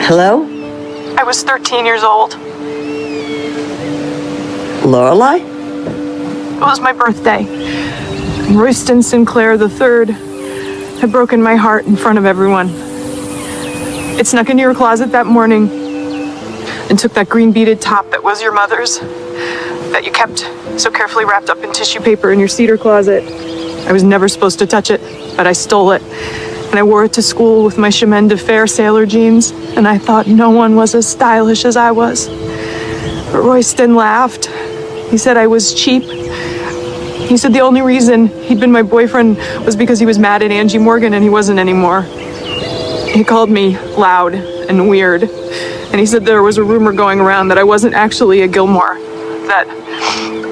Hello? I was 13 years old. Lorelei? It was my birthday. Royston Sinclair III had broken my heart in front of everyone. It snuck into your closet that morning and took that green beaded top that was your mother's, that you kept so carefully wrapped up in tissue paper in your cedar closet. I was never supposed to touch it, but I stole it. And I wore it to school with my chemin de fer sailor jeans, and I thought no one was as stylish as I was. But Royston laughed. He said I was cheap. He said the only reason he'd been my boyfriend was because he was mad at Angie Morgan and he wasn't anymore. He called me loud and weird. And he said there was a rumor going around that I wasn't actually a Gilmore, that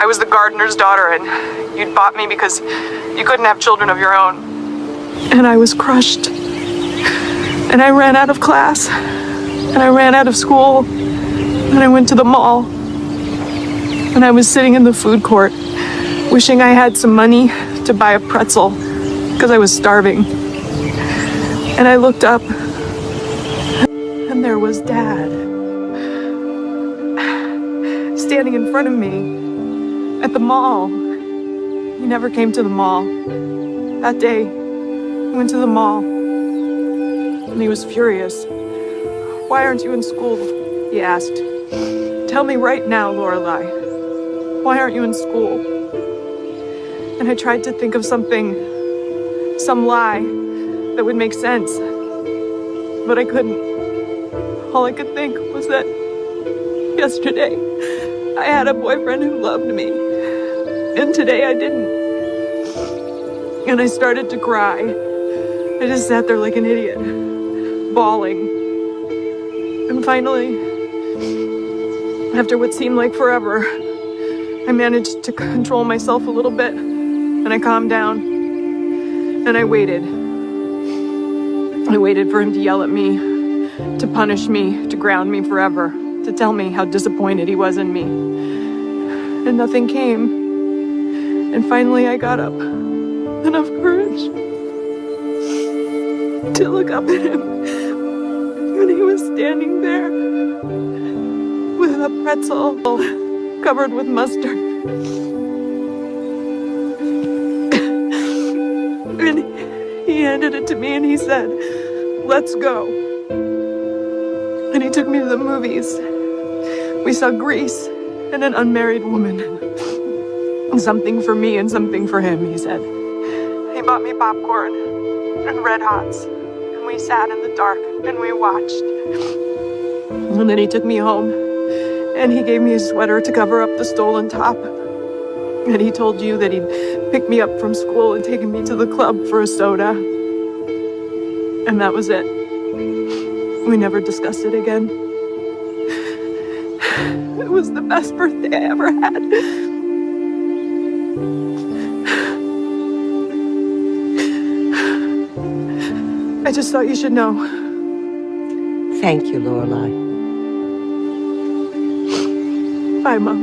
I was the gardener's daughter and you'd bought me because you couldn't have children of your own. And I was crushed. And I ran out of class. And I ran out of school. And I went to the mall. And I was sitting in the food court, wishing I had some money to buy a pretzel, because I was starving. And I looked up, and there was Dad, standing in front of me at the mall. He never came to the mall. That day, he went to the mall, and he was furious. "Why aren't you in school?" he asked. "Tell me right now, Lorelei. Why aren't you in school?" And I tried to think of something, some lie that would make sense, but I couldn't. All I could think was that yesterday I had a boyfriend who loved me, and today I didn't. And I started to cry. I just sat there like an idiot, bawling. And finally, after what seemed like forever, I managed to control myself a little bit, and I calmed down, and I waited. I waited for him to yell at me, to punish me, to ground me forever, to tell me how disappointed he was in me. And nothing came. And finally I got up, enough courage to look up at him, and he was standing there with a pretzel covered with mustard. And he handed it to me and he said, "Let's go." And he took me to the movies. We saw Grease and An Unmarried Woman. Something for me and something for him, he said. He bought me popcorn and Red Hots, and we sat in the dark and we watched. And then he took me home, and he gave me a sweater to cover up the stolen top. And he told you that he'd pick me up from school and taken me to the club for a soda. And that was it. We never discussed it again. It was the best birthday I ever had. I just thought you should know. Thank you, Lorelei. Bye, Mom.